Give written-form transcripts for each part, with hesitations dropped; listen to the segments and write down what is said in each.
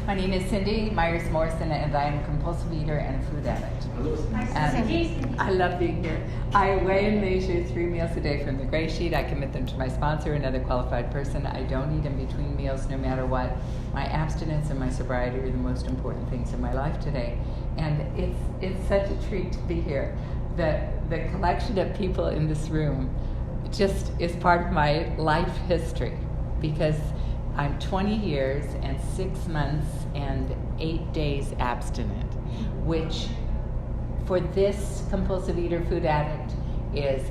My name is Cindy Myers Morrison, and I am a compulsive eater and a food addict. And I love being here. I weigh and measure 3 meals a day from the gray sheet. I commit them to my sponsor, another qualified person. I don't eat in between meals no matter what. My abstinence and my sobriety are the most important things in my life today. And it's such a treat to be here. The collection of people in this room just is part of my life history, because I'm 20 years and 6 months and 8 days abstinent, which for this compulsive eater food addict is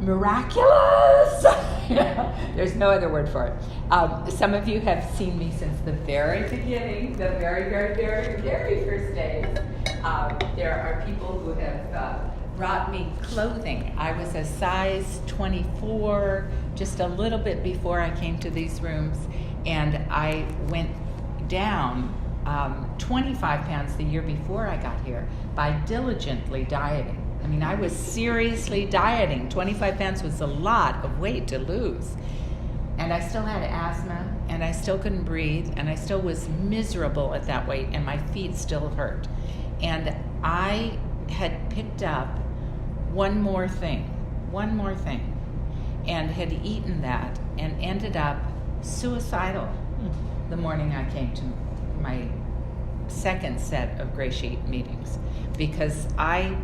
miraculous. There's no other word for it. Some of you have seen me since the very beginning, the very, very, very, very first days. There are people who have brought me clothing. I was a size 24 just a little bit before I came to these rooms, and I went down 25 pounds the year before I got here by diligently dieting. I mean, I was seriously dieting. 25 pounds was a lot of weight to lose. And I still had asthma, and I still couldn't breathe, and I still was miserable at that weight, and my feet still hurt. And I had picked up one more thing, and had eaten that, and ended up suicidal the morning I came to my second set of gray sheet meetings, because I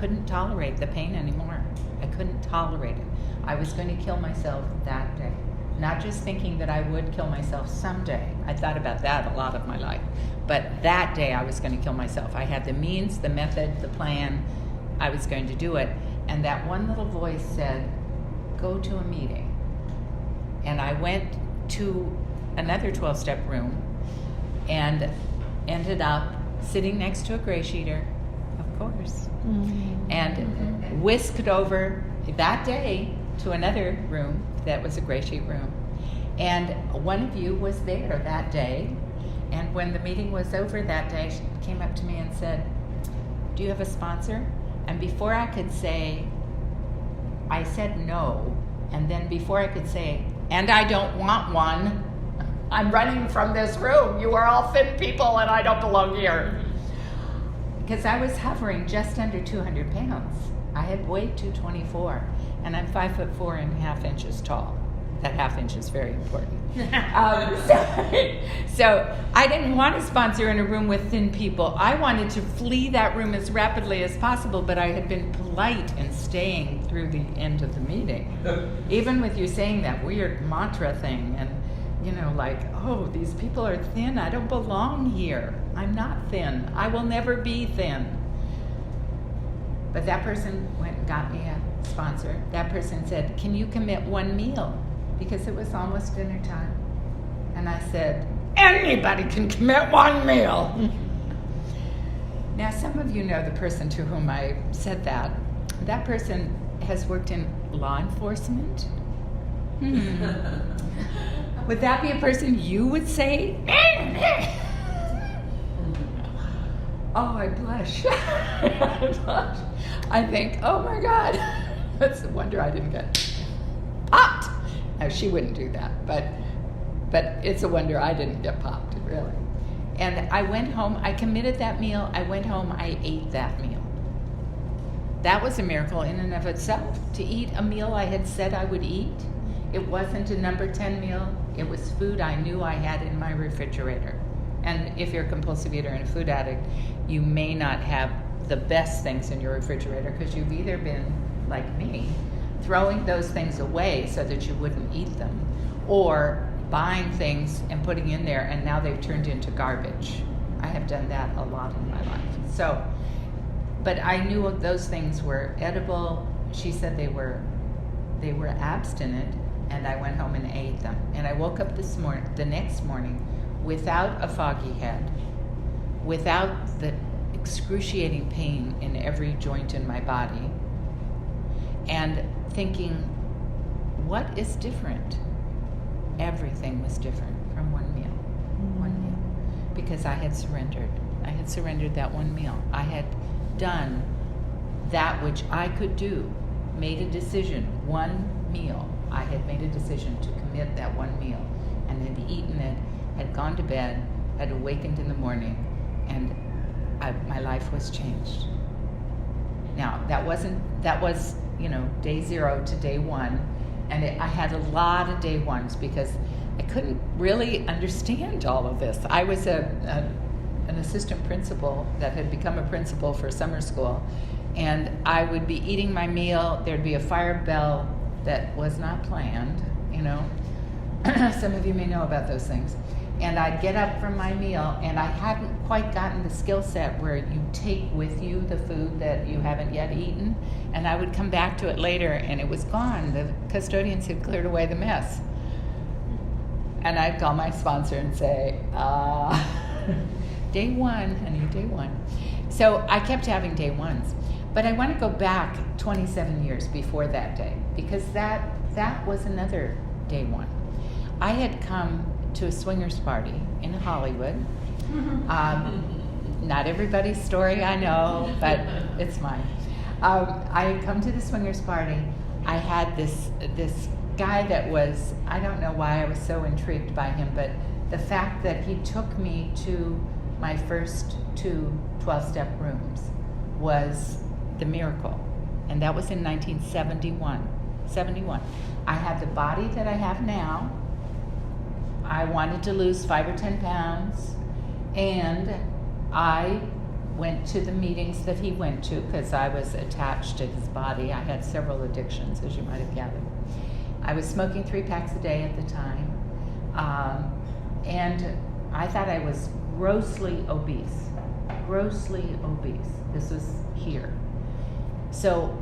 couldn't tolerate the pain anymore. I couldn't tolerate it. I was going to kill myself that day. Not just thinking that I would kill myself someday. I thought about that a lot of my life. But that day I was going to kill myself. I had the means, the method, the plan. I was going to do it. And that one little voice said, go to a meeting. And I went to another 12-step room and ended up sitting next to a gray sheeter, of course, and whisked over that day to another room that was a gray sheet room. And one of you was there that day, and when the meeting was over that day, she came up to me and said, do you have a sponsor? And before I could say, I said no, and then before I could say, and I don't want one, I'm running from this room. You are all thin people and I don't belong here. Because I was hovering just under 200 pounds. I had weighed 224, and I'm 5'4" and 1/2 inches tall. That 1/2 inch is very important. So I didn't want a sponsor in a room with thin people. I wanted to flee that room as rapidly as possible, but I had been polite in staying through the end of the meeting. Even with you saying that weird mantra thing, and like, oh, these people are thin. I don't belong here. I'm not thin. I will never be thin. But that person went and got me a sponsor. That person said, can you commit one meal? Because it was almost dinner time. And I said, anybody can commit one meal. Now, some of you know the person to whom I said that. That person has worked in law enforcement. Would that be a person you would say? Oh, I blush. I blush. I think, oh my God, that's a wonder I didn't get popped. Now, she wouldn't do that, but it's a wonder I didn't get popped, really. And I went home, I committed that meal, I went home, I ate that meal. That was a miracle in and of itself, to eat a meal I had said I would eat. It wasn't a number 10 meal, it was food I knew I had in my refrigerator. And if you're a compulsive eater and a food addict, you may not have the best things in your refrigerator, because you've either been, like me, throwing those things away so that you wouldn't eat them, or buying things and putting in there and now they've turned into garbage. I have done that a lot in my life. So, but I knew those things were edible. She said they were abstinent, and I went home and ate them. And I woke up the next morning without a foggy head, without the excruciating pain in every joint in my body, and thinking, what is different? Everything was different from one meal. Because I had surrendered. I had surrendered that one meal. I had done that which I could do, made a decision, one meal. I had made a decision to commit that one meal, and had eaten it, had gone to bed, had awakened in the morning, and my life was changed. Now, that was, day 0 to day 1, and I had a lot of day 1s because I couldn't really understand all of this. I was an assistant principal that had become a principal for summer school, and I would be eating my meal. There'd be a fire bell that was not planned, Some of you may know about those things. And I'd get up from my meal, and I hadn't quite gotten the skill set where you take with you the food that you haven't yet eaten, and I would come back to it later, and it was gone. The custodians had cleared away the mess. And I'd call my sponsor and say, day 1, honey, day 1. So I kept having day 1s. But I want to go back 27 years before that day, because that was another day 1. I had come to a swingers party in Hollywood. Not everybody's story, I know, but it's mine. I had come to the swingers party. I had this guy that was, I don't know why I was so intrigued by him, but the fact that he took me to my first 2 12-step rooms was the miracle. And that was in 1971. I had the body that I have now. I wanted to lose 5 or 10 pounds, and I went to the meetings that he went to because I was attached to his body. I had several addictions, as you might have gathered. I was smoking 3 packs a day at the time, and I thought I was grossly obese. This was here. So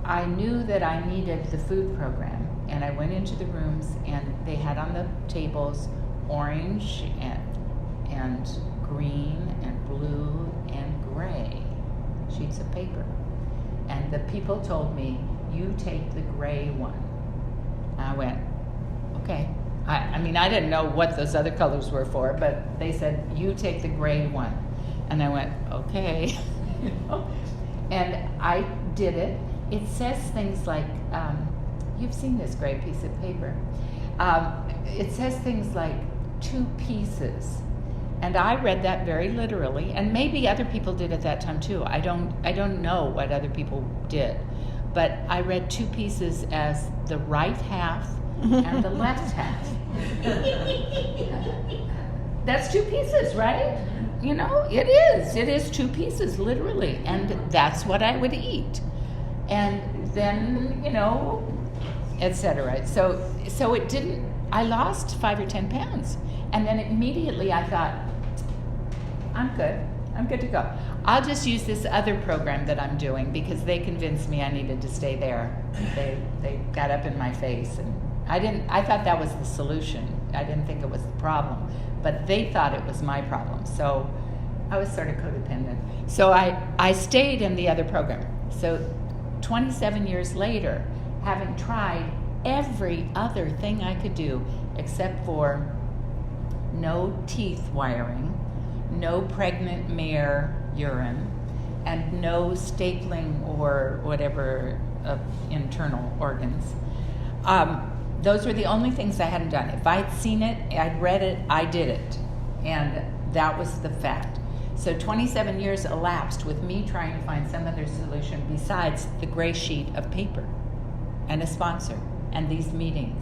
I knew that I needed the food program, and I went into the rooms, and they had on the tables orange and green and blue and gray sheets of paper. And the people told me, you take the gray one. I went, okay. I mean, I didn't know what those other colors were for, but they said, you take the gray one. And I went, okay. And I did it. It says things like, you've seen this gray piece of paper. It says things like 2 pieces. And I read that very literally, and maybe other people did at that time too. I don't know what other people did. But I read 2 pieces as the right half and the left half. That's 2 pieces, right? It is. It is 2 pieces, literally. And that's what I would eat. And then, etc. So it didn't, I lost 5 or 10 pounds. And then immediately I thought, I'm good to go. I'll just use this other program that I'm doing because they convinced me I needed to stay there. They got up in my face, and I thought that was the solution. I didn't think it was the problem, but they thought it was my problem. So I was sort of codependent. So I stayed in the other program. So 27 years later, having tried every other thing I could do except for no teeth wiring, no pregnant mare urine, and no stapling or whatever of internal organs. Those were the only things I hadn't done. If I'd seen it, I'd read it, I did it. And that was the fact. So 27 years elapsed with me trying to find some other solution besides the gray sheet of paper and a sponsor and these meetings.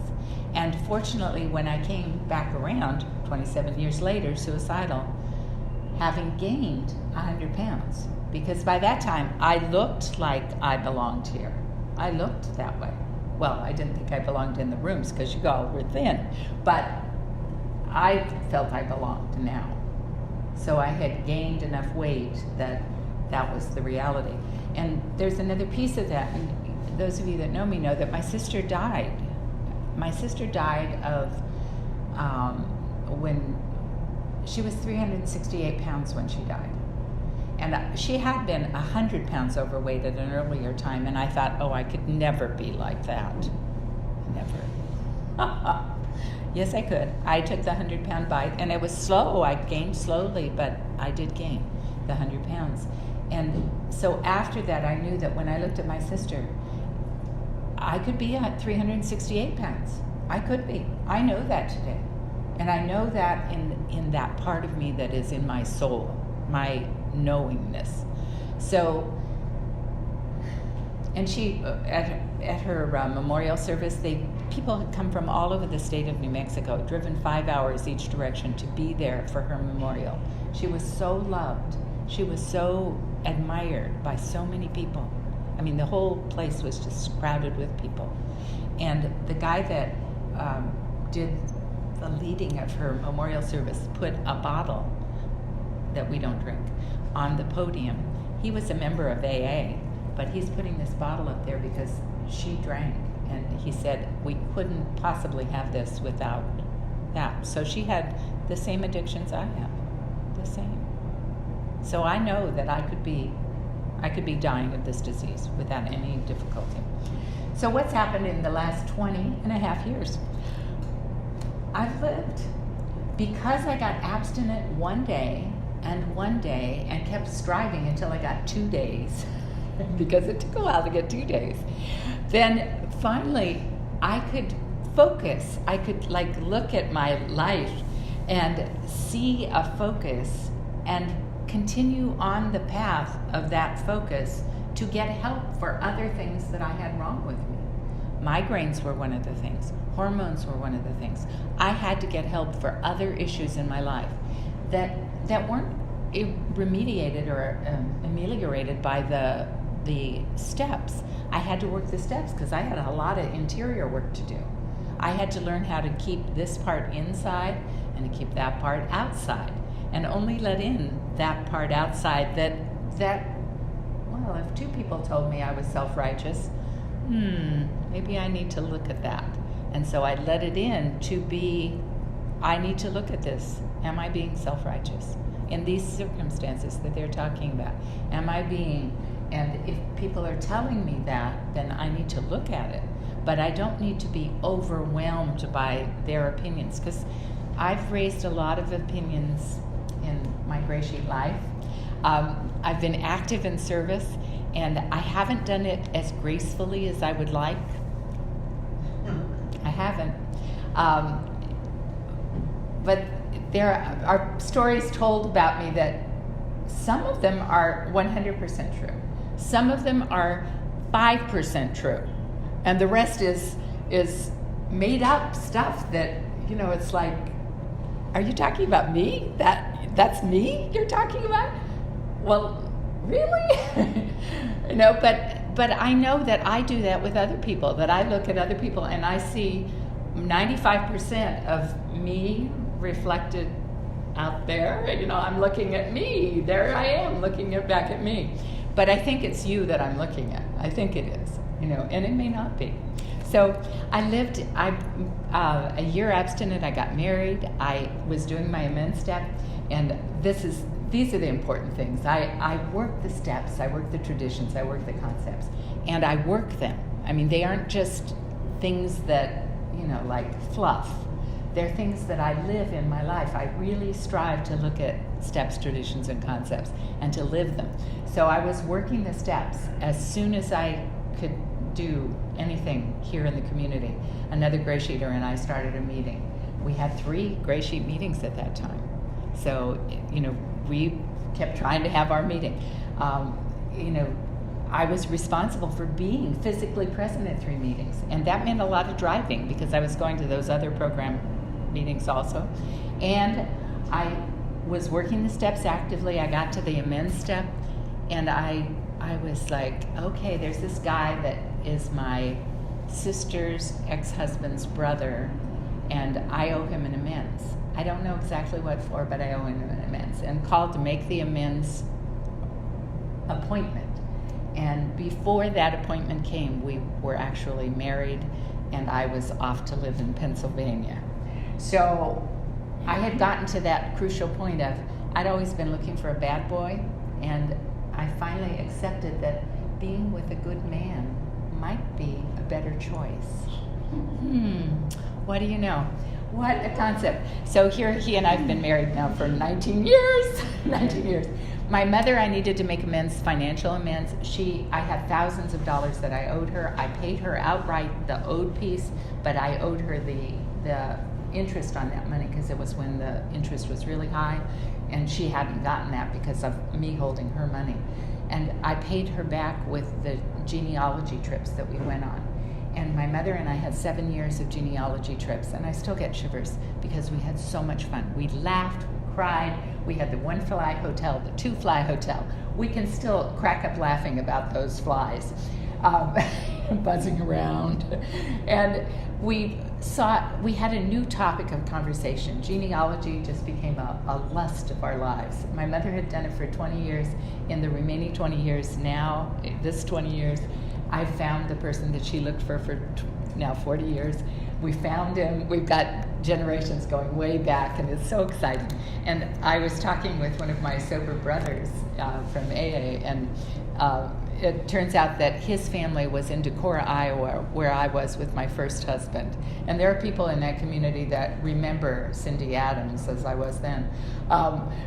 And fortunately, when I came back around 27 years later, suicidal, having gained 100 pounds, because by that time I looked like I belonged here. I looked that way. Well, I didn't think I belonged in the rooms because you all were thin, but I felt I belonged now. So I had gained enough weight that was the reality. And there's another piece of that, and those of you that know me know that my sister died. My sister died of when she was 368 pounds when she died. And she had been 100 pounds overweight at an earlier time, and I thought, oh, I could never be like that. Never. Yes, I could. I took the 100-pound bite, and it was slow. I gained slowly, but I did gain the 100 pounds. And so after that, I knew that when I looked at my sister, I could be at 368 pounds. I could be. I know that today. And I know that in that part of me that is in my soul, my knowingness. So, and she, at her memorial service, people had come from all over the state of New Mexico, driven 5 hours each direction to be there for her memorial. She was so loved. She was so admired by so many people. I mean, the whole place was just crowded with people. And the guy that did the leading of her memorial service put a bottle that we don't drink on the podium. He was a member of AA, but he's putting this bottle up there because she drank. And he said, we couldn't possibly have this without that. So she had the same addictions I have, the same. So I know that I could be dying of this disease without any difficulty. So what's happened in the last 20 and a half years? I've lived. Because I got abstinent one day and kept striving until I got 2 days, because it took a while to get 2 days, then finally I could focus. I could look at my life and see a focus and continue on the path of that focus to get help for other things that I had wrong with me. Migraines were one of the things. Hormones were one of the things. I had to get help for other issues in my life that weren't remediated or ameliorated by the steps. I had to work the steps because I had a lot of interior work to do. I had to learn how to keep this part inside and to keep that part outside, and only let in that part outside that well, if 2 people told me I was self-righteous, maybe I need to look at that. And so I let it in to be, I need to look at this. Am I being self-righteous? In these circumstances that they're talking about, am I being, and if people are telling me that, then I need to look at it. But I don't need to be overwhelmed by their opinions, because I've raised a lot of opinions in my Gray Sheet life. I've been active in service, and I haven't done it as gracefully as I would like. I haven't. But there are stories told about me that some of them are 100% true. Some of them are 5% true. And the rest is made up stuff that, it's like, are you talking about me? That's me you're talking about? Well, really? But I know that I do that with other people, that I look at other people and I see 95% of me reflected out there. I'm looking at me. There I am looking back at me. But I think it's you that I'm looking at. I think it is, and it may not be. So I lived a year abstinent. I got married. I was doing my amends step, and these are the important things. I work the steps, I work the traditions, I work the concepts, and I work them. I mean, they aren't just things that, like fluff. They're things that I live in my life. I really strive to look at steps, traditions, and concepts and to live them. So I was working the steps as soon as I could do anything here in the community. Another Gray Sheeter and I started a meeting. We had 3 Gray Sheet meetings at that time. So, we kept trying to have our meeting. I was responsible for being physically present at 3 meetings. And that meant a lot of driving because I was going to those other program meetings also. And I was working the steps actively. I got to the amends step, and I was like, okay, there's this guy that is my sister's ex-husband's brother, and I owe him an amends. I don't know exactly what for, but I owe him an amends, and called to make the amends appointment. And before that appointment came, we were actually married, and I was off to live in Pennsylvania. So I had gotten to that crucial point of, I'd always been looking for a bad boy, and I finally accepted that being with a good man might be a better choice. What do you know? What a concept. So here he and I have been married now for 19 years. 19 years. My mother, I needed to make amends, financial amends. I had thousands of dollars that I owed her. I paid her outright the owed piece, but I owed her the interest on that money because it was when the interest was really high, and she hadn't gotten that because of me holding her money. And I paid her back with the genealogy trips that we went on. And my mother and I had 7 years of genealogy trips, and I still get shivers because we had so much fun. We laughed, we cried, we had the 1-fly hotel, the 2-fly hotel. We can still crack up laughing about those flies buzzing around. And we had a new topic of conversation. Genealogy just became a lust of our lives. My mother had done it for 20 years. In the remaining 20 years now, this 20 years, I found the person that she looked for now 40 years. We found him. We've got generations going way back, and it's so exciting. And I was talking with one of my sober brothers from AA, and it turns out that his family was in Decorah, Iowa, where I was with my first husband. And there are people in that community that remember Cindy Adams as I was then,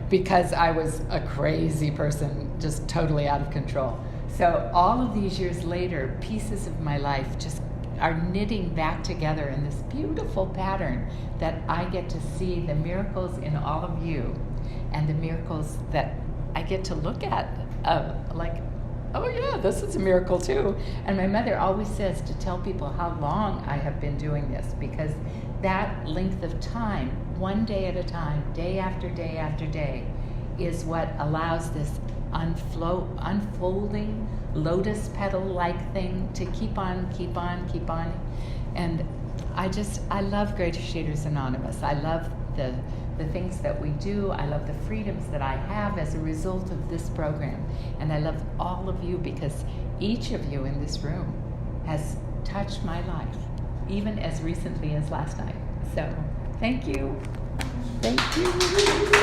because I was a crazy person, just totally out of control. So all of these years later, pieces of my life just are knitting back together in this beautiful pattern that I get to see the miracles in all of you and the miracles that I get to look at, like, oh yeah, this is a miracle too. And my mother always says to tell people how long I have been doing this, because that length of time, one day at a time, day after day after day, is what allows this unfolding lotus petal-like thing to keep on. And I love Greater Shaders Anonymous. I love the things that we do. I love the freedoms that I have as a result of this program. And I love all of you, because each of you in this room has touched my life, even as recently as last night. So thank you. Thank you.